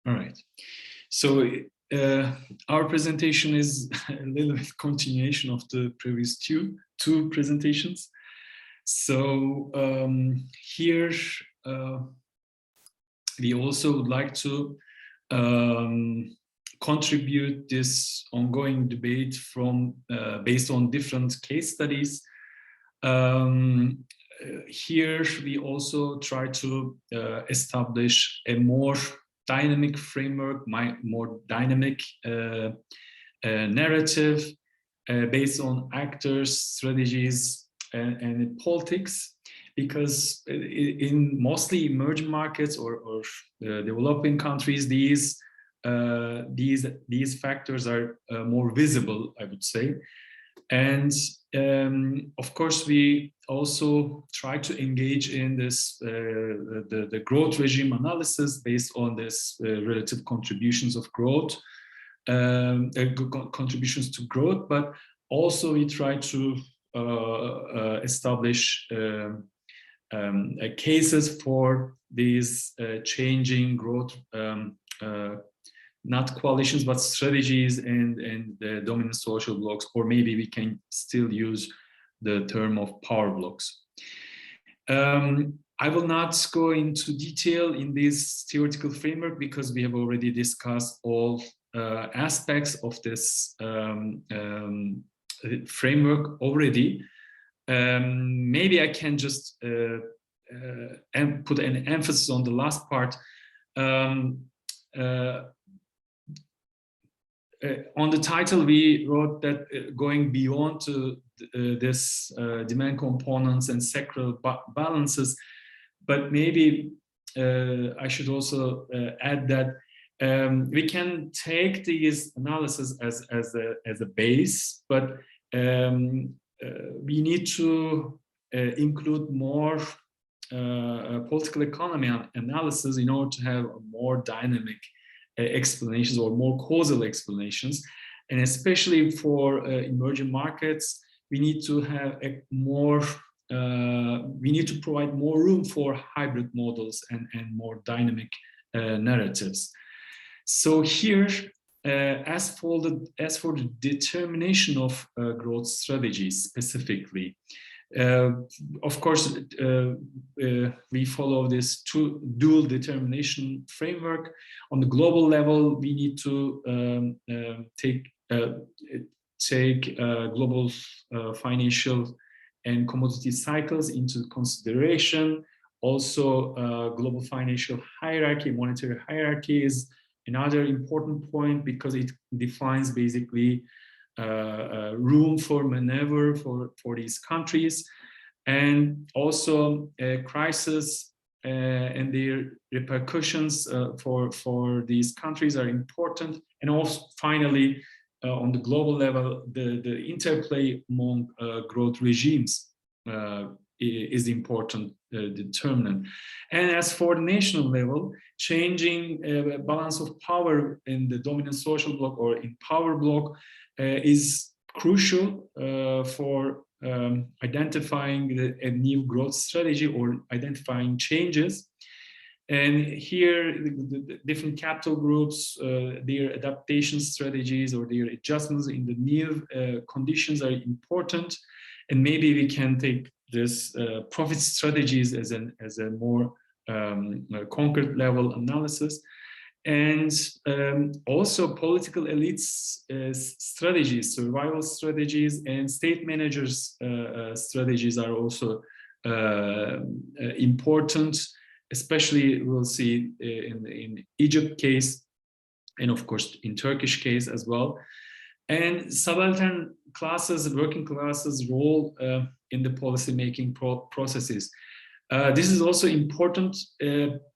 All right. So our presentation is a little bit continuation of the previous two presentations. So here we also would like to contribute this ongoing debate from based on different case studies. Here we also try to establish a more dynamic framework, more dynamic narrative based on actors, strategies, and politics, because in mostly emerging markets or developing countries, these factors are more visible, I would say. And of course, we also try to engage in this the growth regime analysis based on this relative contributions of growth, contributions to growth, but also we try to establish cases for these changing growth, not coalitions, but strategies and the dominant social blocks, or maybe we can still use the term of power blocks. I will not go into detail in this theoretical framework because we have already discussed all aspects of this framework already. Maybe I can just put an emphasis on the last part. On the title, we wrote that going beyond to this demand components and sectoral balances, but maybe I should also add that we can take these analysis as a base, but we need to include more political economy analysis in order to have a more dynamic explanations or more causal explanations. And especially for emerging markets, we need to have a more, we need to provide more room for hybrid models and more dynamic narratives. So here, as for the determination of growth strategies specifically, of course, we follow this dual determination framework. On the global level, we need to take global financial and commodity cycles into consideration. Also, global financial hierarchy, monetary hierarchy is another important point because it defines basically room for maneuver for these countries, and also crisis and their repercussions for these countries are important. And also finally, on the global level, the interplay among growth regimes is important determinant. And as for the national level, changing balance of power in the dominant social bloc or in power bloc is crucial for identifying a new growth strategy or identifying changes. And here, the different capital groups, their adaptation strategies or their adjustments in the new conditions are important. And maybe we can take this profit strategies as a more concrete level analysis. And also political elites strategies, survival strategies, and state managers strategies are also important. Especially we'll see in Egypt case, and of course in Turkish case as well. And subaltern classes, working classes role in the policy making processes. This is also important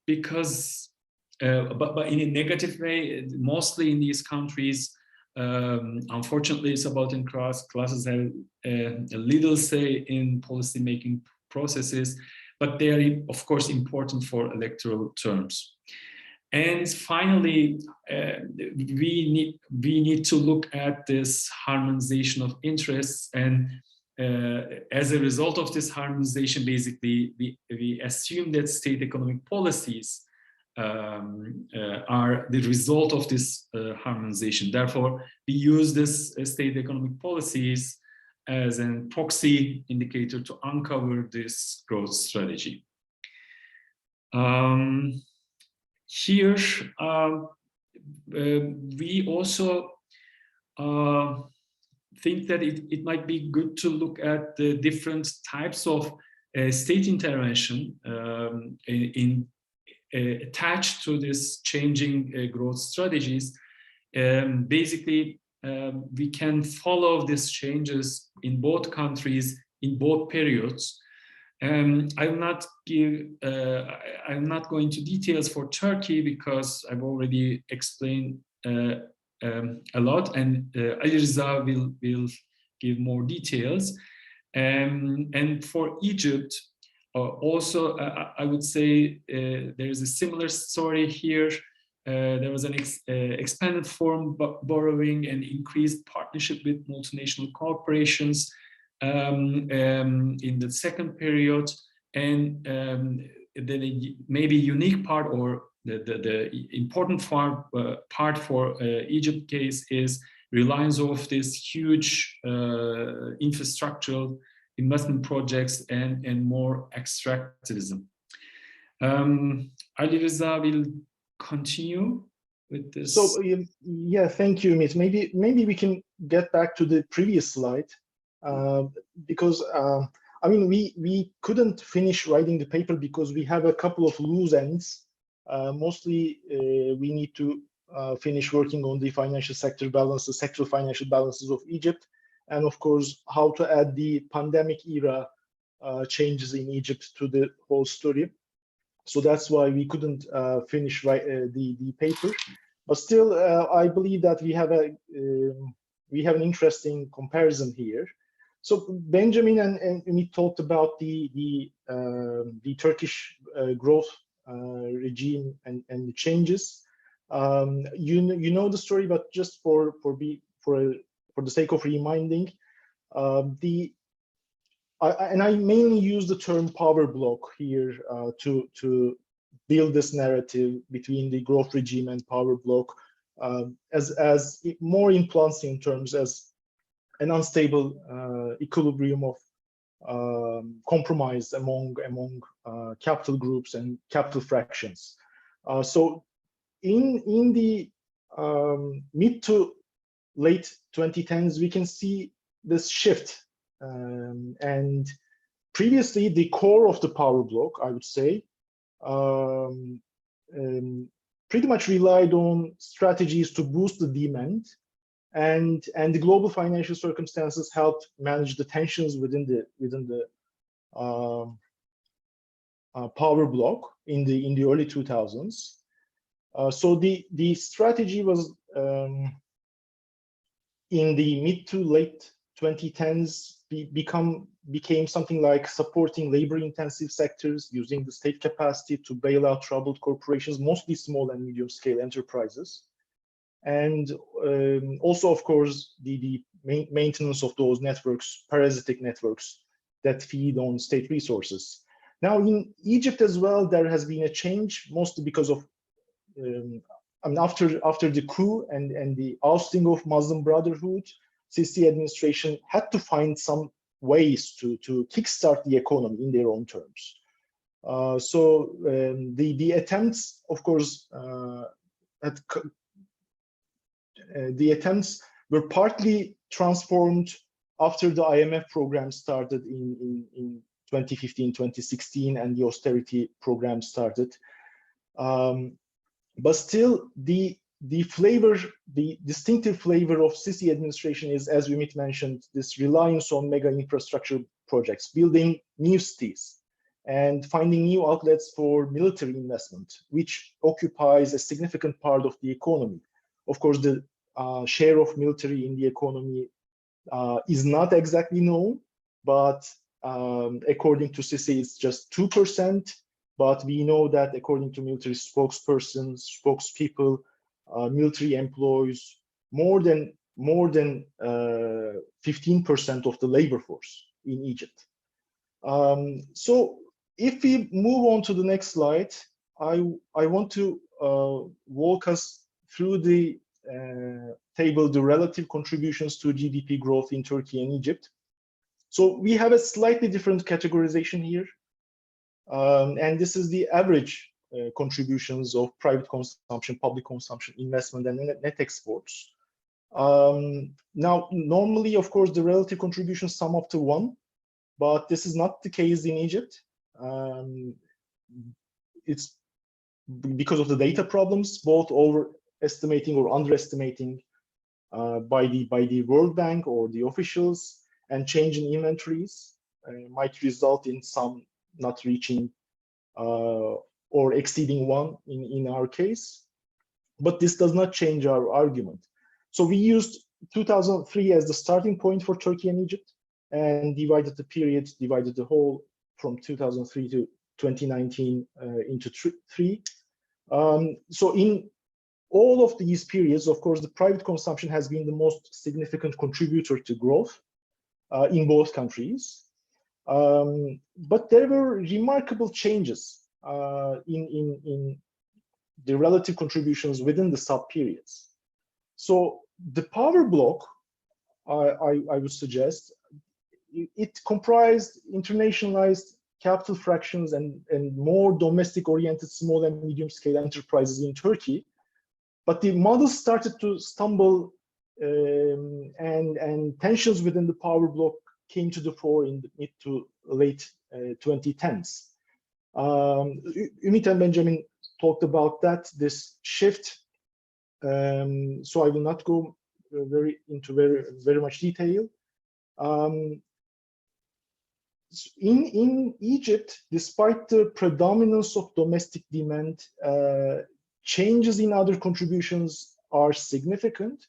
because but in a negative way, mostly in these countries, unfortunately, subaltern classes have a little say in policy-making processes, but they are, of course, important for electoral terms. And finally, we need to look at this harmonization of interests, and as a result of this harmonization, basically, we assume that state economic policies are the result of this harmonization. Therefore, we use this state economic policies as a proxy indicator to uncover this growth strategy. Here, we also think that it might be good to look at the different types of state intervention attached to this changing growth strategies. Basically, we can follow these changes in both countries in both periods. I'm not going to details for Turkey because I've already explained a lot, and Ali Rıza will give more details. And for Egypt, also, I would say there is a similar story here. There was an expanded foreign borrowing and increased partnership with multinational corporations in the second period, and the maybe unique part or the important part for Egypt case is reliance of this huge infrastructural investment projects and more extractivism. Ali Rıza will continue with this. So yeah, thank you, Ümit. Maybe we can get back to the previous slide because I mean we couldn't finish writing the paper because we have a couple of loose ends. Mostly we need to finish working on the financial sector balances, sectoral financial balances of Egypt, and of course how to add the pandemic era changes in Egypt to the whole story. So that's why we couldn't finish the paper. But still, I believe that we have an interesting comparison here. So Benjamin and Ümit talked about the Turkish growth regime and the changes. You know the story, but just for the sake of reminding, I mainly use the term power block here to build this narrative between the growth regime and power block as more implanting terms as an unstable equilibrium of compromise among capital groups and capital fractions. So in the mid to late 2010s, we can see this shift. And previously, the core of the power block, I would say, pretty much relied on strategies to boost the demand, and the global financial circumstances helped manage the tensions within the power block in the early 2000s. So the strategy was in the mid to late 2010s became something like supporting labor-intensive sectors, using the state capacity to bail out troubled corporations, mostly small and medium-scale enterprises, and also, of course, the maintenance of those networks, parasitic networks that feed on state resources. Now, in Egypt as well, there has been a change, mostly because of I mean, after the coup and the ousting of Muslim Brotherhood, Sisi administration had to find some ways to kickstart the economy in their own terms. So the attempts, of course, the attempts were partly transformed after the IMF program started in 2015, 2016, and the austerity program started. But still, the distinctive flavor of Sisi administration is, as Ümit mentioned, this reliance on mega infrastructure projects, building new cities, and finding new outlets for military investment, which occupies a significant part of the economy. Of course, the share of military in the economy is not exactly known, but according to Sisi, it's just 2%. But we know that according to military spokespersons, spokespeople, military employs more than 15% of the labor force in Egypt. So if we move on to the next slide, I want to walk us through the table, the relative contributions to GDP growth in Turkey and Egypt. So we have a slightly different categorization here. And this is the average contributions of private consumption, public consumption, investment, and net exports. Now, normally, of course, the relative contributions sum up to 1, but this is not the case in Egypt. It's because of the data problems, both overestimating or underestimating by the World Bank or the officials, and change in inventories might result in some not reaching or exceeding 1 in our case. But this does not change our argument. So we used 2003 as the starting point for Turkey and Egypt, and divided the whole from 2003 to 2019 into 3. So in all of these periods, of course, the private consumption has been the most significant contributor to growth in both countries. But there were remarkable changes in the relative contributions within the sub-periods. So the power block, I would suggest, it comprised internationalized capital fractions and more domestic-oriented small and medium-scale enterprises in Turkey. But the model started to stumble, and tensions within the power block came to the fore in the mid to late 2010s. Ümit and Benjamin talked about that, this shift. So I will not go into very much detail. In Egypt, despite the predominance of domestic demand, changes in other contributions are significant,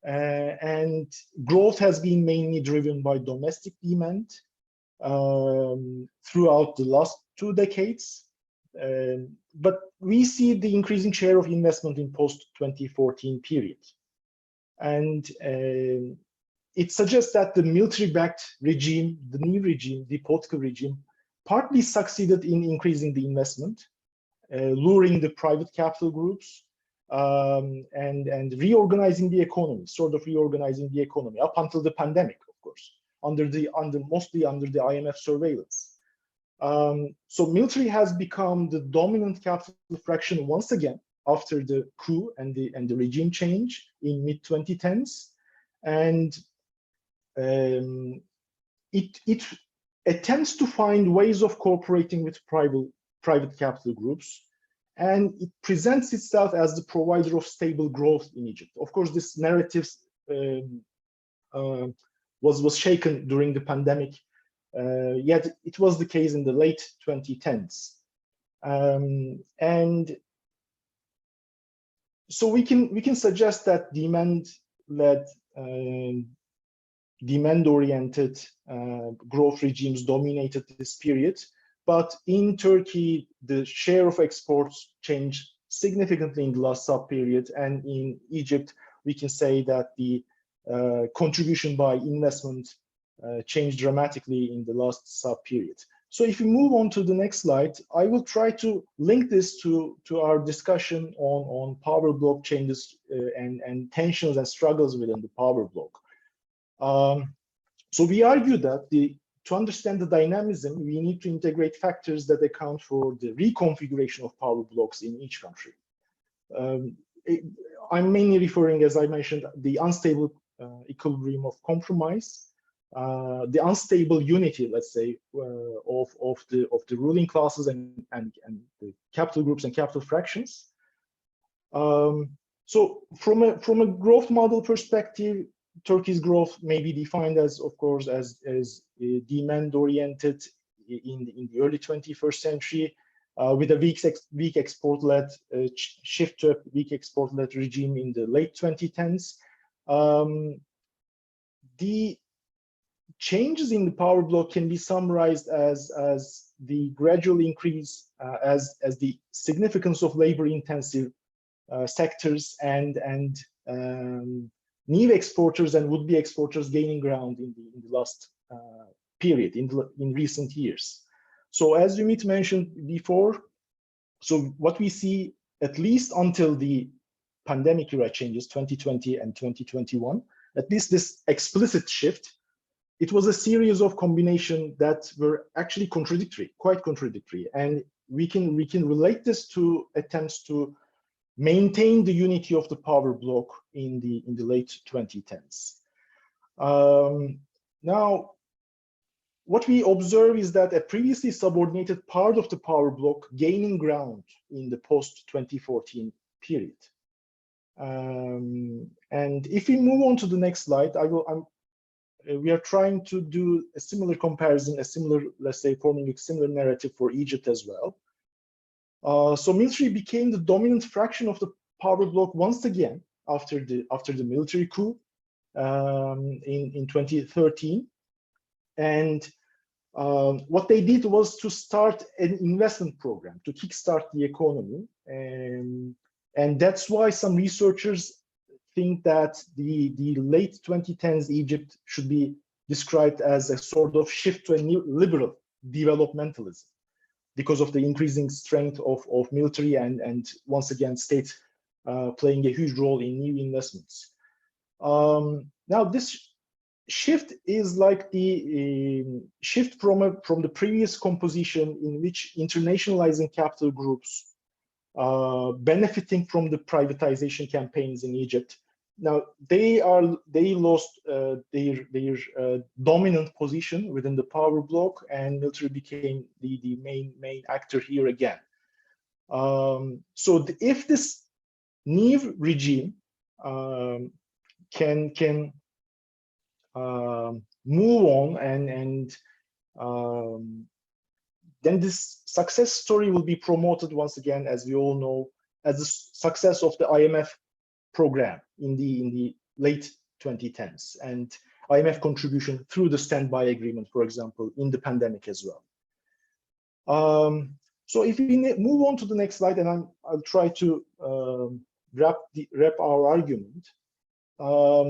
and growth has been mainly driven by domestic demand throughout the last 2 decades. But we see the increasing share of investment in post-2014 period. And it suggests that the military-backed regime, the new regime, the political regime, partly succeeded in increasing the investment, luring the private capital groups, and reorganizing the economy, sort of reorganizing the economy up until the pandemic, of course, mostly under the IMF surveillance. So military has become the dominant capital fraction once again after the coup and the regime change in mid-2010s, and it attempts to find ways of cooperating with private capital groups, and it presents itself as the provider of stable growth in Egypt. Of course, this narrative was shaken during the pandemic, yet it was the case in the late 2010s. And so we can suggest that demand-oriented growth regimes dominated this period. But in Turkey, the share of exports changed significantly in the last sub-period. And in Egypt, we can say that the contribution by investment changed dramatically in the last sub-period. So if we move on to the next slide, I will try to link this to our discussion on power block changes and tensions and struggles within the power block. So we argue that to understand the dynamism, we need to integrate factors that account for the reconfiguration of power blocks in each country. I'm mainly referring, as I mentioned, the unstable equilibrium of compromise, the unstable unity, let's say, of the ruling classes and the capital groups and capital fractions. So from a growth model perspective, Turkey's growth may be defined as, of course, as demand-oriented in the early 21st century, with a weak export-led shift to a weak export-led regime in the late 2010s. The changes in the power block can be summarized as the gradual increase, as the significance of labor-intensive sectors and new exporters and would-be exporters gaining ground in the last period, in recent years. So as Ümit mentioned before, So what we see, at least until the pandemic era changes, 2020 and 2021, at least this explicit shift, it was a series of combinations that were actually contradictory, quite contradictory. And we can relate this to attempts to maintain the unity of the power bloc in the late 2010s. Now, what we observe is that a previously subordinated part of the power bloc gaining ground in the post-2014 period. And if we move on to the next slide, we are trying to do a similar comparison, a similar, let's say, forming a similar narrative for Egypt as well. So military became the dominant fraction of the power bloc once again after the military coup in 2013. And what they did was to start an investment program to kickstart the economy. And that's why some researchers think that the late 2010s Egypt should be described as a sort of shift to a new liberal developmentalism because of the increasing strength of military and once again state playing a huge role in new investments. Now this shift is like the shift from the previous composition in which internationalizing capital groups benefiting from the privatization campaigns in Egypt. Now they lost their dominant position within the power bloc, and military became the main actor here again. So if this new regime can move on and then this success story will be promoted once again, as we all know, as the success of the IMF program in the late 2010s and IMF contribution through the standby agreement, for example, in the pandemic as well. So if we move on to the next slide, and I'll try to wrap our argument. Our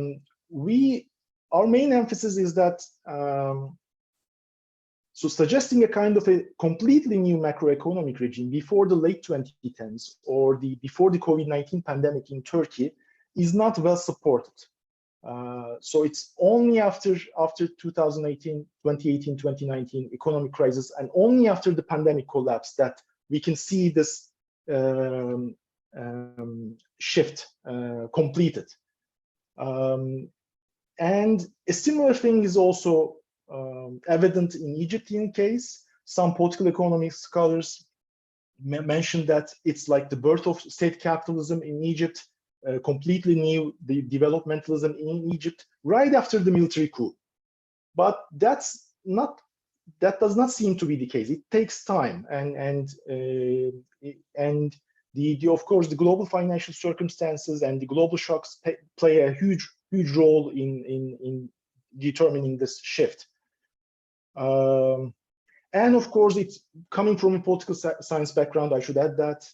main emphasis is that so suggesting a kind of a completely new macroeconomic regime before the late 2010s or before the COVID-19 pandemic in Turkey is not well supported. So it's only after 2018, 2019 economic crisis, and only after the pandemic collapse that we can see this shift completed. And a similar thing is also evident in Egyptian case. Some political economy scholars mention that it's like the birth of state capitalism in Egypt, completely new the developmentalism in Egypt right after the military coup. But that does not seem to be the case. It takes time, and of course the global financial circumstances and the global shocks play a huge role in determining this shift. And of course, it's coming from a political science background. I should add that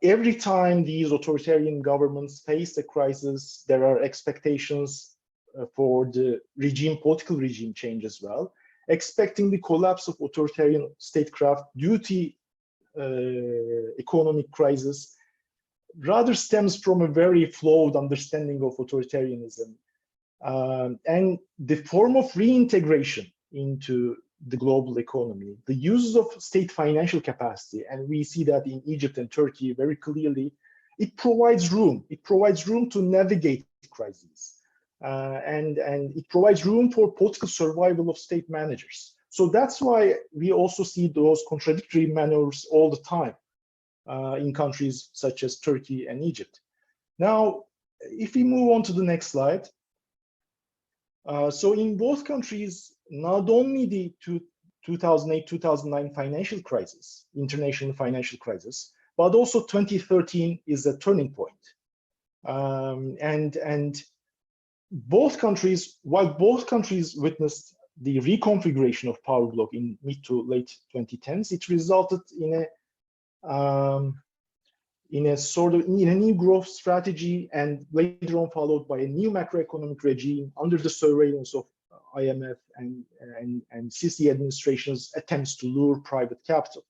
every time these authoritarian governments face a crisis, there are expectations for the political regime change as well, expecting the collapse of authoritarian statecraft due to economic crisis rather stems from a very flawed understanding of authoritarianism. And the form of reintegration into the global economy, the uses of state financial capacity, and we see that in Egypt and Turkey very clearly, it provides room. It provides room to navigate crises, and it provides room for political survival of state managers. So that's why we also see those contradictory maneuvers all the time in countries such as Turkey and Egypt. Now, if we move on to the next slide. So in both countries, not only the 2008-2009 financial crisis, international financial crisis, but also 2013 is a turning point. And both countries, while both countries witnessed the reconfiguration of power bloc in mid to late 2010s, it resulted in a new growth strategy, and later on followed by a new macroeconomic regime under the surveillance of IMF and Sisi administration's attempts to lure private capital.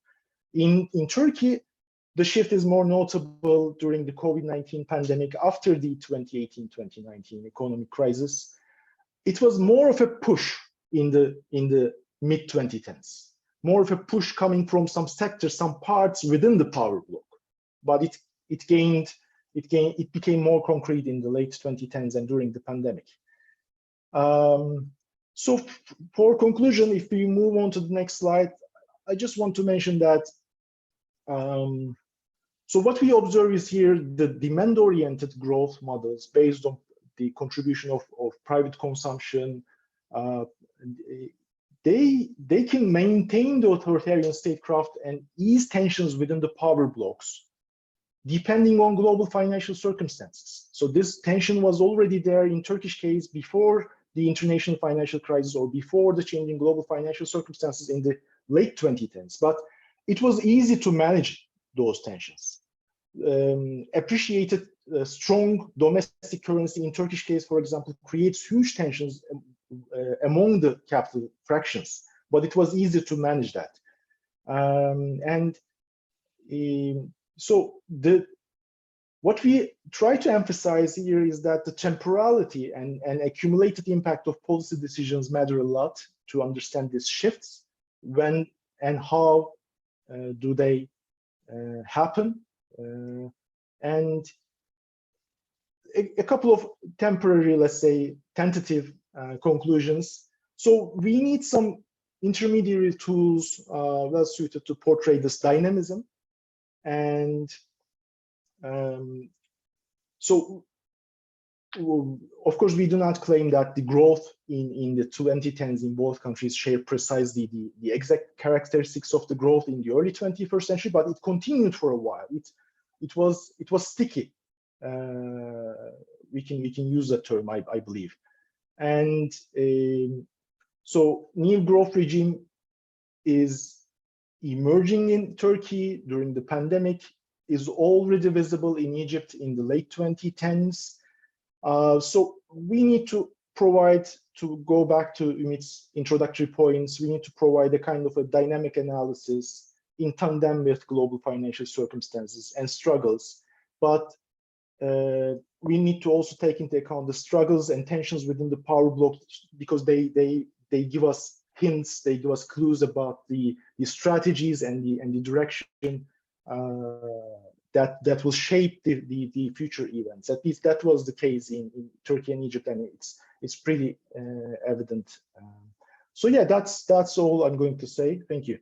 In Turkey, the shift is more notable during the COVID-19 pandemic after the 2018-2019 economic crisis. It was more of a push in the mid-2010s, more of a push coming from some sectors, some parts within the power bloc, but it became more concrete in the late 2010s and during the pandemic. So for conclusion, if we move on to the next slide, I just want to mention that so what we observe is here the demand-oriented growth models based on the contribution of private consumption. They can maintain the authoritarian statecraft and ease tensions within the power blocs, depending on global financial circumstances. So this tension was already there in Turkish case before the international financial crisis or before the changing global financial circumstances in the late 2010s. But it was easy to manage those tensions. Appreciated strong domestic currency in Turkish case, for example, creates huge tensions among the capital fractions, but it was easy to manage that. So what we try to emphasize here is that the temporality and accumulated impact of policy decisions matter a lot to understand these shifts. When and how do they happen? And a couple of temporary, let's say, tentative conclusions. So we need some intermediary tools well suited to portray this dynamism. And so, of course, we do not claim that the growth in the 2010s in both countries share precisely the exact characteristics of the growth in the early 21st century, but it continued for a while. It was sticky. We can use that term, I believe. And so new growth regime is emerging in Turkey during the pandemic, is already visible in Egypt in the late 2010s. So we need to provide, to go back to Ümit's introductory points, we need to provide a kind of a dynamic analysis in tandem with global financial circumstances and struggles. But we need to also take into account the struggles and tensions within the power bloc, because they give us hints, they give us clues about the strategies and the direction that will shape the future events. At least that was the case in Turkey and Egypt, and it's pretty evident. So yeah, that's all I'm going to say. Thank you.